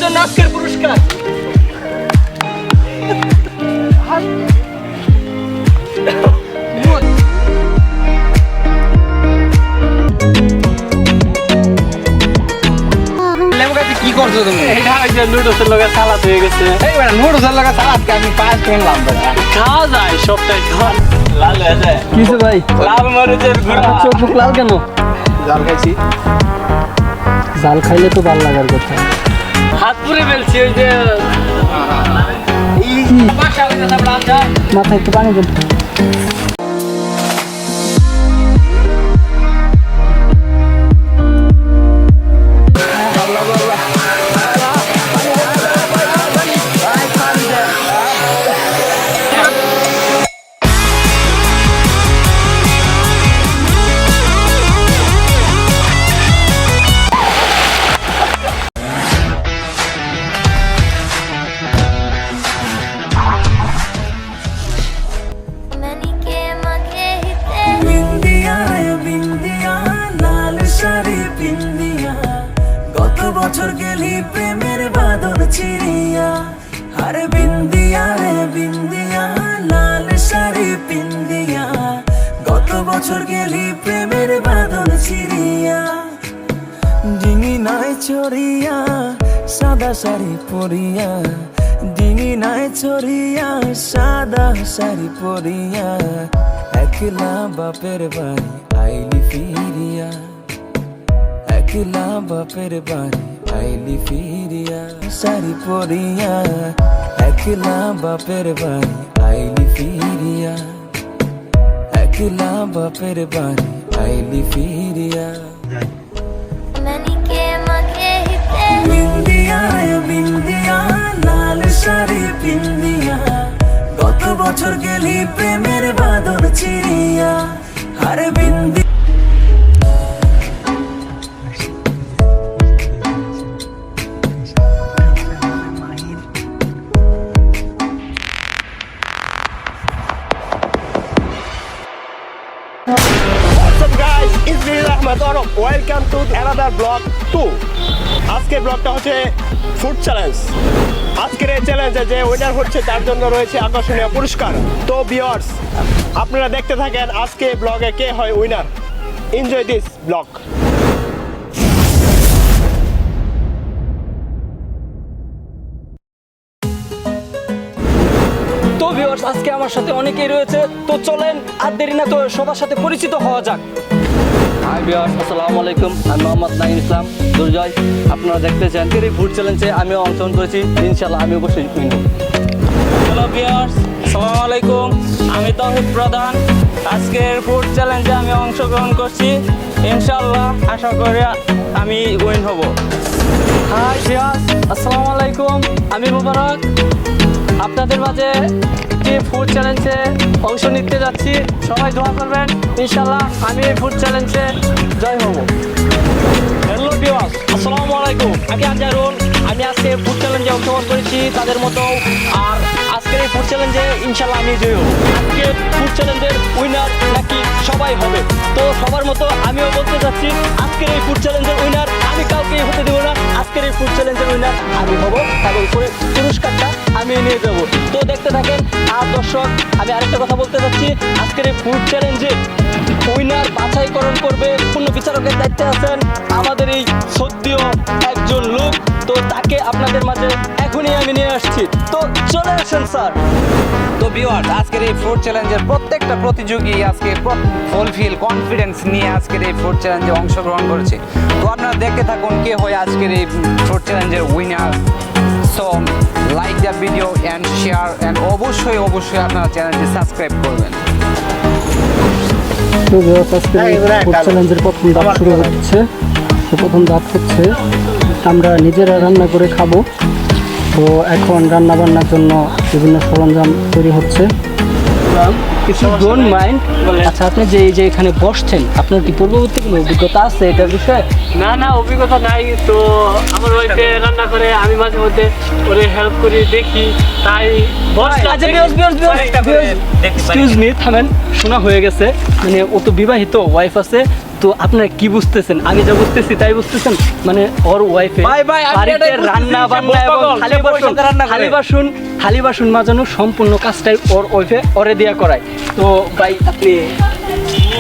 জন্য আজকের পুরস্কার। কি করছো তুমি? এটা হচ্ছে নুডলসের লগে সালাদ হয়ে গেছে। এই বেটা নুডলসের লাগা সালাদকে আমি পাঁচ কিনলাম বেটা। খাওয়া যায় সবটাই খাওয়া লাল হয়ে যায়। কিছু ভাই লাল মরিচের গুঁড়া। চোখ মুখ লাল কেন? জাল খাইছি। জাল খাইলে তো ভালো লাগার কথা। হাত পুরে ফেলছি ওই যে মাথায় একটু পানি দেন। বছর গেলি প্রেমের বাদর চিড়িয়া, আরে বিন্দিয়া রে বিন্দিয়া লাল শাড়ি পিন্দিয়া, গত বছর গেলি প্রেমের বাদর চিড়িয়া। ডিঙি নাই চড়িয়া সাদা শাড়ি পরিয়া, ডিঙি নাই চড়িয়া সাদা শাড়ি পরিয়া, একলা বাপের বাড়ি আইলি ফিরিয়া, একলা বাপের বাড়ি আইলি ফিরিয়া, শাড়ি পরিয়া একলা বাপের বাড়ি আইলি ফিরিয়া, একলা বাপের বাড়ি আইলি ফিরিয়া। বিন্দিয়া রে বিন্দিয়া লাল শাড়ি পিন্দিয়া, গত বছর গেলি প্রেমের বাদর চিড়িয়া, আরে bindi welcome to another blog 2। আজকের ব্লগটা হচ্ছে ফুড চ্যালেঞ্জ। আজকের এই চ্যালেঞ্জে যে উইনার হচ্ছে তার জন্য রয়েছে আকর্ষণীয় পুরস্কার। তো ভিউয়ার্স আপনারা দেখতে থাকেন আজকে ব্লগে কে হয় উইনার। Enjoy this blog. তো ভিউয়ার্স আজকে আমার সাথে অনেকেই রয়েছে, তো চলেন আর দেরি না তো সবার সাথে পরিচিত হওয়া যাক। হাই ভিউয়ার্স, আসসালামু আলাইকুম। আমি মোহাম্মদ নাঈম ইসলাম দুর্জয়। আপনারা দেখতেছেন এই ফুড চ্যালেঞ্জে আমিও অংশগ্রহণ করেছি, ইনশাআল্লাহ আমি অবশ্যই উইন হব। হ্যালো ভিউয়ার্স, আসসালামু আলাইকুম। আমি তৌহিদ প্রধান। আজকের ফুড চ্যালেঞ্জে আমি অংশগ্রহণ করছি, ইনশাআল্লাহ আশা করি আমি উইন হব। হাই ভিউয়ার্স, আসসালামু আলাইকুম। আমি মুবারক। আপনাদের মাঝে একটি ফুড চ্যালেঞ্জে অংশ নিতে যাচ্ছি, সবাই দোয়া করবেন, ইনশাআল্লাহ আমি এই ফুড চ্যালেঞ্জে জয় হব। হ্যালো ভিউয়ার্স, আসসালামু আলাইকুম। আমি আনজারুল। আমি আজকে ফুড চ্যালেঞ্জে অংশগ্রহণ করেছি তাদের মতো, আর আজকের এই ফুড চ্যালেঞ্জে ইনশাআল্লাহ আমি জয়ী হব। আজকে ফুড চ্যালেঞ্জের উইনার নাকি সবাই হবে, তো সবার মতো আমিও বলতে চাচ্ছি আজকের এই ফুড চ্যালেঞ্জের উইনার আমি কাউকে হতে দেবো না। আজকের এই ফুড চ্যালেঞ্জের উইনার আমি হব এবং পুরস্কারটা আমি নিয়ে যাবো। তো দেখতে থাকেন। আর দর্শক আমি আরেকটা কথা বলতে চাচ্ছি, আজকের এই ফুড চ্যালেঞ্জে উইনার বাছাইকরণ করবে পূর্ণ বিচারকের দায়িত্বে আছেন আমাদের এই সত্যিও একজন লোক। তো তাকে আপনাদের মাঝে এখনই আমি নিয়ে আসছি, তো চলে আসেন স্যার। তো ভিউয়ার্স আজকের এই ফুড চ্যালেঞ্জের প্রত্যেকটা প্রতিযোগী আজকে ফুলফিল কনফিডেন্স নিয়ে আজকের এই ফুড চ্যালেঞ্জে অংশগ্রহণ করেছে। তো আপনারা দেখতে থাকুন কে হয় আজকের এই ফুড চ্যালেঞ্জের winner. So like the video and share and অবশ্যই আপনারা চ্যানেলটি সাবস্ক্রাইব করবেন। তো ভিউয়ার্স আজকে ফুড চ্যালেঞ্জের প্রথম ধাপ শুরু হচ্ছে। তো প্রথম ধাপ হচ্ছে আমরা নিজেরা রান্না করে খাবো। তো এখন রান্না বান্নার জন্য বিভিন্ন সরঞ্জাম তৈরি হচ্ছে। কিছু ডোন্ট মাইন্ড। আচ্ছা, আপনি যে এখানে বসছেন, আপনার কি পূর্ববর্তী কোনো অভিজ্ঞতা আছে এটার বিষয়ে? না অভিজ্ঞতা নাই। তো আমার ওয়াইফে রান্না করে, আমি মাঝে মধ্যে ওরে হেল্প করি, দেখি, তাই এক্সকিউজ মি, থামেন। শোনা হয়ে গেছে, মানে ও তো বিবাহিত, ওয়াইফ আছে, তো আপনারা কি বুঝতেছেন? আমি যা বুঝতেছি তাই বুঝতেছেন, মানে ওর ওয়াইফে ভাই, আমি বাড়িতে এটাই বুঝতেছি, রান্না সে বান্না এবং বোকা, থালি সে বাসন পয়সাতে রান্না করে। থালি বাসন মাজানো সম্পূর্ণ কাজটাই ওর ওয়াইফে ওরে দিয়া করায়। তো ভাই আপনি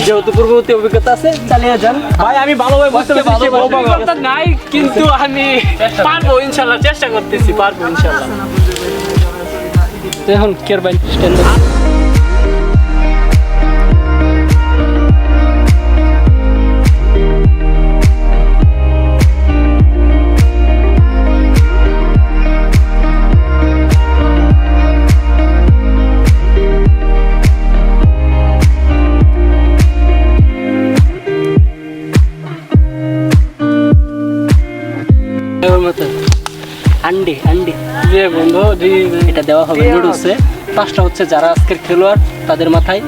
যেহেতু পূর্ববর্তী অভিজ্ঞতা আছে চালিয়ে যান। ভাই আমি ভালোভাবে বুঝতে পারছি সে বউ পাগল। অভিজ্ঞতা নাই, কিন্তু আমি পারবো ইনশাল্লাহ, চেষ্টা করতেছি, পারবো ইনশাল্লাহ। তো এখন কেয়ার ভাই স্ট্যান্ড আন্ডি যে বন্ধু এটা দেওয়া হবে নুডলসে। 5টা হচ্ছে যারা আজকের খেলোয়াড় তাদের মাথায়,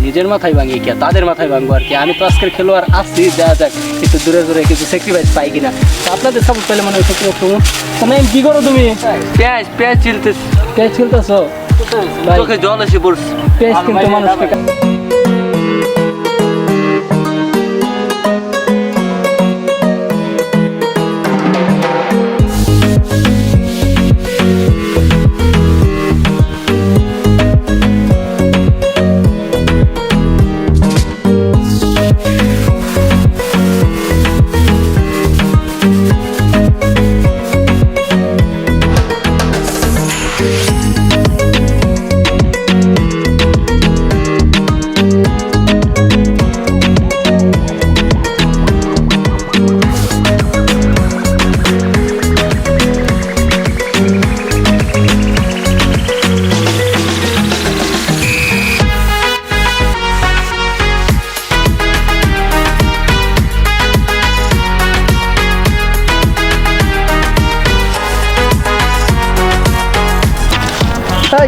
নিজের মাথায় ভাঙি কি তাদের মাথায় ভাঙবো আর কি। আমি তো আজকের খেলোয়াড় আসছি, দেওয়া যাক একটু দূরে দূরে কিছু স্যাক্রিফাইস পাই কিনা। তো আপনাদের সাপোর্ট পেলে মানে তুমি কি করো? তুমি পেঁয়াজ চিলতেছি, পেঁয়াজ খেলতেছো? চোখে জল এসে পড়ছে। পেঁয়াজ কিন্তু মানুষকে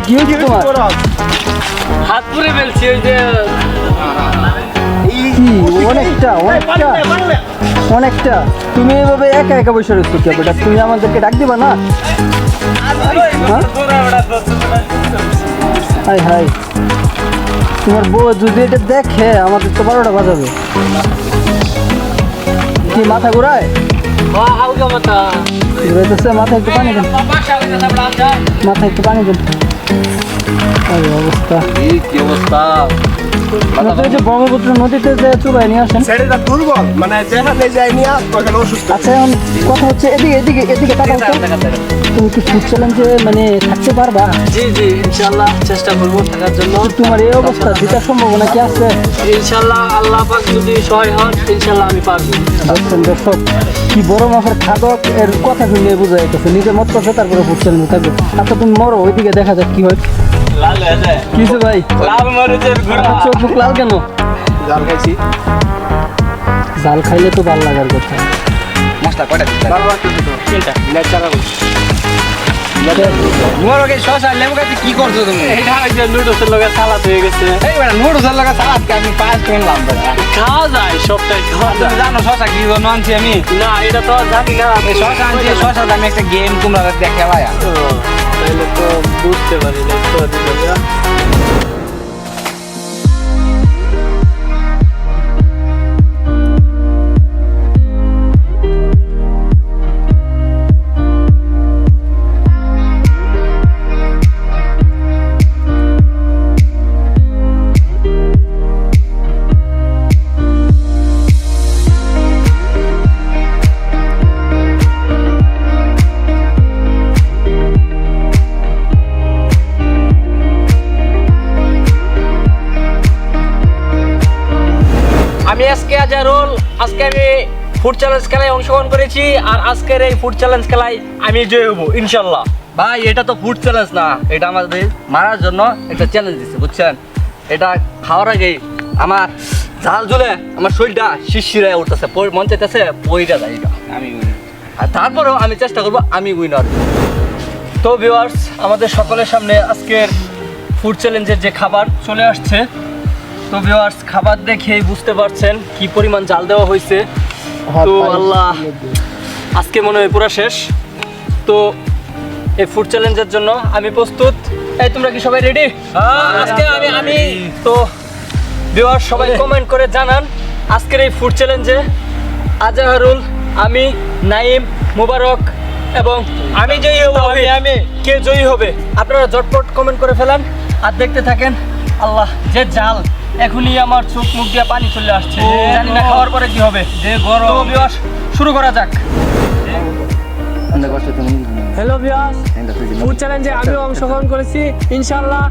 কি হয়েছে তোমার? হাত পুরে ফেলছি ওই যে কি অনেকটা তুমি এভাবে একা একা বসে রয়েছো কি ব্যাপারটা? তুমি আমাদেরকে ডাক দিবা না? হাই হাই, তোমার বউ যদি এটা দেখে আমাদের তো 12টা বাজাবে। কি মাথা ঘুরায়? ঘুরাইতেছে, মাথায় একটু পানি দেন, মাথায় একটু পানি দেন। আরে অবস্থা, কি অবস্থা! এই যে ব্রহ্মপুত্র নদীতে যে চুবাই নিয়ে আসেন, সেটা দুর্বল, মানে যেখানে যাই নিয়ে ওখানে অসুস্থ। আচ্ছা এখন কথা হচ্ছে এদিকে তাকাও তো। তুমি কি ফুড চ্যালেঞ্জে মানে থাকতে পারবা? জি ইনশাআল্লাহ চেষ্টা করব থাকার জন্য। তোমার এই অবস্থা জেতার সম্ভাবনা কি আছে? ইনশাআল্লাহ আল্লাহ পাক যদি সহায় হন ইনশাআল্লাহ আমি পারবো। দেখছেন দর্শক, কি বড় মাপের খাদক, এর কথা শুনে বোঝা যাইতেছে নিজে মত করছে তারপরে ফুড চ্যালেঞ্জে থাকবে। আচ্ছা তুমি মরো, ওইদিকে দেখা যাক কি হয়। লাল হয়ে যায়, কিছু ভাই লাল মরিচের গুঁড়া। আপনার চোখ মুখ লাল কেন? জাল খাইছি, জাল খাইলে তো ভালো লাগার কথা। মশলা কয়টা দিতে হবে? তিনটা। শসা লেবু গাছে কি করছো তুমি? এটা ওই যে নুডলসের লগে সালাদ হয়ে গেছে। এই বেটা নুডলসের লাগা সালাদকে আমি পাঁচ কিনলাম বেটা। খাওয়া যায়, সবটাই খাওয়া তুমি যায়। জানো শসা কি জন্য আনছি আমি? না এটা তো জানি না। এই শসা আনছি, শসাতে আমি একটা গেম তোমরা দেখে ভাইয়া। তাইলে তো বুঝতে পারি না তো দিবা। আমি আজকে আজারুল, আজকে আমি ফুড চ্যালেঞ্জ খেলায় অংশগ্রহণ করেছি আর আজকের এই ফুড চ্যালেঞ্জ খেলায় আমি জয় হব ইনশাল্লাহ। ভাই এটা তো ফুড চ্যালেঞ্জ না, এটা আমাদের মারার জন্য একটা চ্যালেঞ্জ দিচ্ছে বুঝছেন। এটা খাওয়ার আগে আমার ঝাল ঝুলে আমার শরীরটা শিরশিরায় উঠতেছে, মন চাইতেছে পইটা যায় এটা আমি win। আর তারপরেও আমি চেষ্টা করবো আমি উইনার। তো ভিউয়ার্স, আমাদের সকলের সামনে আজকের ফুড চ্যালেঞ্জের যে খাবার চলে আসছে। তো ভিউয়ার্স, খাবার দেখেই বুঝতে পারছেন কি পরিমাণ জাল দেওয়া হয়েছে। তো আল্লাহ, আজকে মনে হয় পুরো শেষ। তো এই ফুড চ্যালেঞ্জের জন্য আমি প্রস্তুত। এই তোমরা কি সবাই রেডি? আজকে আমি তো ভিউয়ার্স সবাই কমেন্ট করে জানান আজকের এই ফুড চ্যালেঞ্জে আজাহারুল, আমি, নাইম, মুবারক এবং আমি জয়ী হব। আমি কে জয়ী হবে আপনারা ঝটপট কমেন্ট করে ফেলেন আর দেখতে থাকেন। আল্লাহ, যে জাল, এখনই আমার চোখ মুখ দিয়ে পানি চলে আসছে, জানি না খাওয়ার পরে কি হবে। যে গরম, শুরু করা যাক। হ্যালো ভিউয়ার্স, ফুড চ্যালেঞ্জে আমিও অংশগ্রহণ করেছি। ইনশাআল্লাহ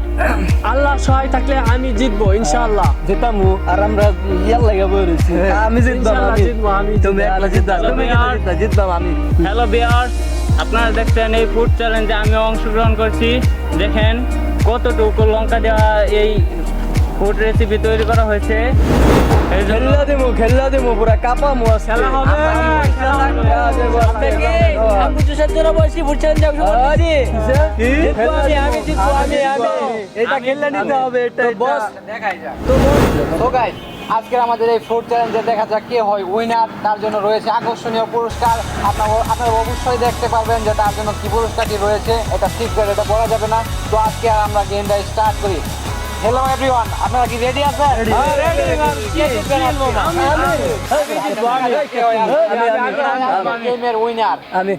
আল্লাহ সহায় থাকলে আমি জিতবো। ইনশাআল্লাহ জিতামু আর আমরা ইয়ার লাগা বলেছি আমি জিতবো আমি। তুমি একলা জিতবা, তুমি জিতবা আমি। হ্যালো ভিউয়ার্স, আপনারা দেখছেন এই ফুড চ্যালেঞ্জে আমিও অংশগ্রহণ করছি। দেখেন কতটুকু লঙ্কা দেওয়া এই ফুড রেসিপি তৈরি করা হয়েছে। খেললা দেবো পুরা কাপামু খেলা হবে। আমি জুসের জন্য বলছি ফুড চ্যালেঞ্জে অংশগ্রহণ করছি। আমি জিতবো, আমি। এটা খেললে নিতে হবে, এটা বস দেখাই যাক। তো গাইস, আজকের আমাদের এই ফুড চ্যালেঞ্জে দেখা যাক কে হয় উইনার। তার জন্য রয়েছে আকর্ষণীয় পুরস্কার। আপনারা অবশ্যই দেখতে পারবেন যে তার জন্য কি পুরস্কারটি রয়েছে। এটা সিক্রেট, এটা বলা যাবে না। তো আজকে আমরা গেমটা স্টার্ট করি। হ্যালো এভরিওয়ান, আপনারা কি রেডি আছেন? গেমের উইনার আমি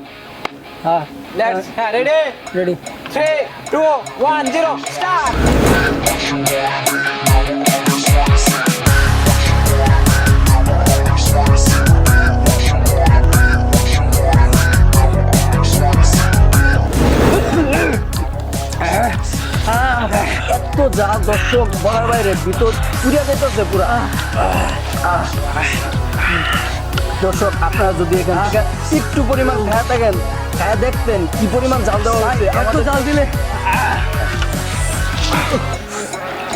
হ্যাঁ লেটস রেডি রেডি 3 2 1 0 স্টার্ট। তো যা দর্শক বলার বাইরে, ভিতর পুড়ে যেতেছে পুরা। দর্শক, আপনারা যদি এখান থেকে একটু পরিমাণ খেয়ে থাকেন, খেয়ে দেখতেন কি পরিমাণ জাল দেওয়া হয়েছে। এত জাল দিলে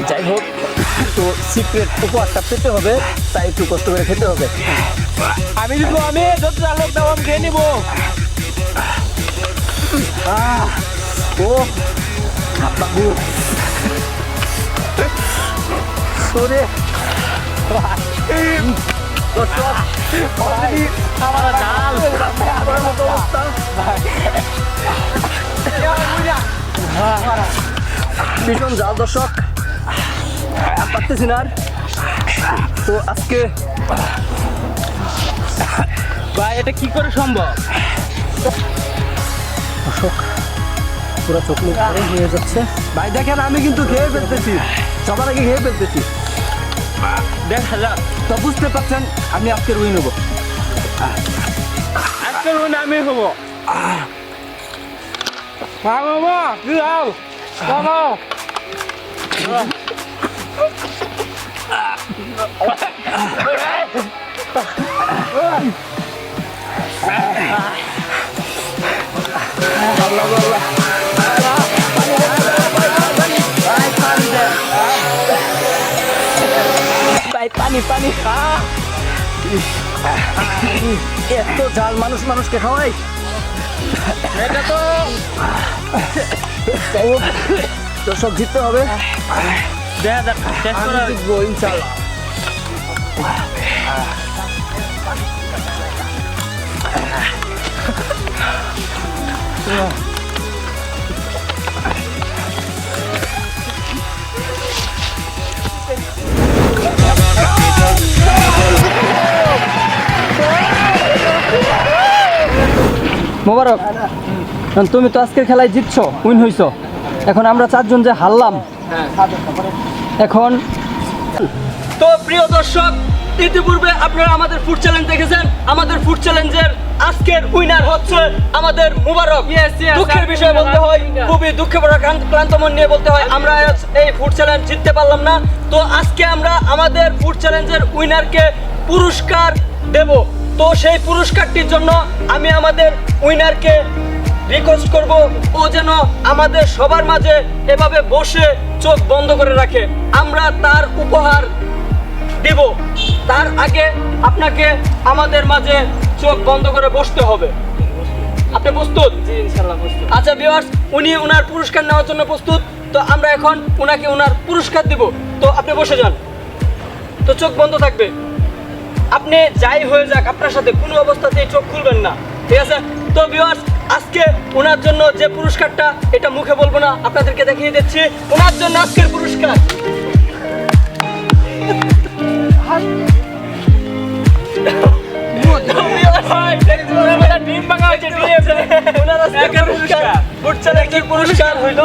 যাই হোক, তো সিক্রেট উপহারটা পেতে হবে, তাই একটু কষ্ট করে খেতে হবে। আমি জিতবো, আমি যত চালক দাও আমি খেয়ে নিবো। ও বাবু সরে দর্শক, আমার জাল ভীষণ জাল দর্শক, পারতেছি না আর। তো আজকে ভাই, এটা কি করে সম্ভব? দর্শক পুরো চোখ মুখ হয়ে যাচ্ছে। ভাই দেখেন, আমি কিন্তু খেয়ে ফেলতেছি, সবার আগে খেয়ে ফেলতেছি। দেখা যাক, তো বুঝতে পারছেন আমি আজকে উইন হবো। আজকের উইন আমি হবো। মামা কি হাল? মামা পানি পানি এত জাল মানুষকে খাওয়াই। এটা তো দর্শক জিততে হবে, দেখা যাক, শেষ করা জিতবো ইনশাল্লাহ। মোবারক, তুমি তো আজকের খেলায় জিতছো, উইন হইছো। এখন আমরা চারজন যে হারলাম, এখন তো প্রিয় দর্শক, ইতিপূর্বে আপনারা আমাদের ফুড চ্যালেঞ্জ দেখেছেন। আমাদের ফুড চ্যালেঞ্জের আজকের উইনার হচ্ছে আমাদের মুবারক। দুঃখের বিষয় বলতে হয়, খুবই দুঃখে ভরা ক্লান্ত মন নিয়ে বলতে হয়, আমরা এই ফুড চ্যালেঞ্জ জিততে পারলাম না। তো আজকে আমরা আমাদের ফুড চ্যালেঞ্জের উইনারকে পুরস্কার দেব। তো সেই পুরস্কারটির জন্য আমি আমাদের উইনারকে রিকোয়েস্ট করব, ও যেন আমাদের সবার মাঝে এভাবে বসে চোখ বন্ধ করে রাখে। আমরা তার উপহার দেব। তার আগে আপনাকে আমাদের মাঝে চোখ বন্ধ করে বসতে হবে। আপনি প্রস্তুত? জি, ইনশাআল্লাহ প্রস্তুত। আচ্ছা ভিউয়ার্স, উনি ওনার পুরস্কার নেওয়ার জন্য প্রস্তুত। তো আমরা এখন ওনাকে ওনার পুরস্কার দিব। তো আপনি বসে যান। তো চোখ বন্ধ থাকবে। আপনি যাই হয়ে যাক, আপনার সাথে কোনো অবস্থাতেই চোখ খুলবেন না, ঠিক আছে? তো ভিউয়ার্স, আজকে ওনার জন্য যে পুরস্কারটা, এটা মুখে বলবো না, আপনাদেরকে দেখিয়ে দিচ্ছি। ওনার জন্য আজকের পুরস্কার ডিম ভাঙা হয়েছে ডিম ওনার আজকে পুরস্কার ফুড চ্যালেঞ্জের পুরস্কার হইলো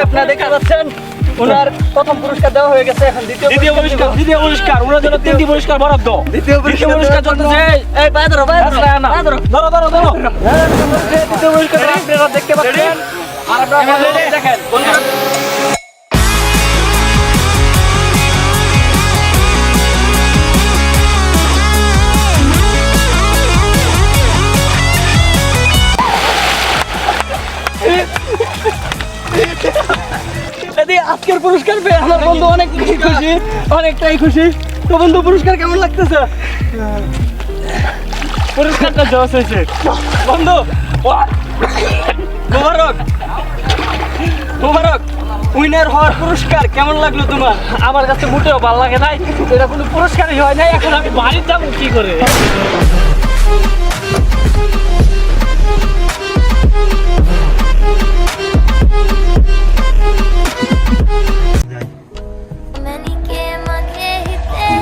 আপনারা দেখতে পাচ্ছেন ওনার প্রথম পুরস্কার দেওয়া হয়ে গেছে, এখন দ্বিতীয় পুরস্কার ওনার জন্য 3টি পুরস্কার বরাদ্দ দ্বিতীয় পুরস্কার চলতেছে এই পায়ে ধরো ধরো দ্বিতীয় পুরস্কার আপনারা দেখতে পাচ্ছেন আর আপনারা দেখেন আজকের পুরস্কার পেয়ে আমার বন্ধু অনেক খুশি, অনেকটাই খুশি। তো বন্ধু পুরস্কার কেমন লাগতেছে? পুরস্কারটা জস হয়েছে বন্ধু মোবারক মোবারক, উইনার হওয়ার পুরস্কার কেমন লাগলো তোমার? আমার কাছে মোটেও ভালো লাগে নাই, এটা কোনো পুরস্কারই হয় নাই। এখন আমি বাড়ির যাবো কি করে?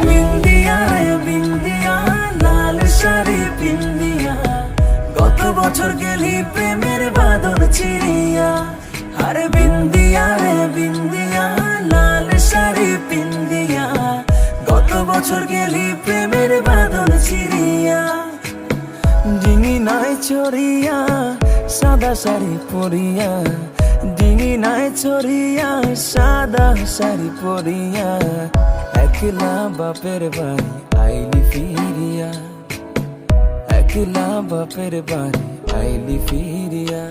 বিন্দিয়ায় বিন্দিয়া লাল শাড়ি পিন্দিয়া গত বছর গেলি প্রেমের বাঁধন ছিড়িয়া আরে বিন্দিয়া রে বিন্দিয়া লাল শাড়ি পিন্দিয়া গত বছর গেলি প্রেমের বাঁধন ছিড়িয়া ডিঙি নাই চড়িয়া সাদা শাড়ি পরিয়া ডিঙি নাই চড়িয়া সাদা শাড়ি পরিয়া একলা বাপের বাড়ি আইলি ফিরিয়া একলা বাপের বাড়ি আইলি ফিরিয়া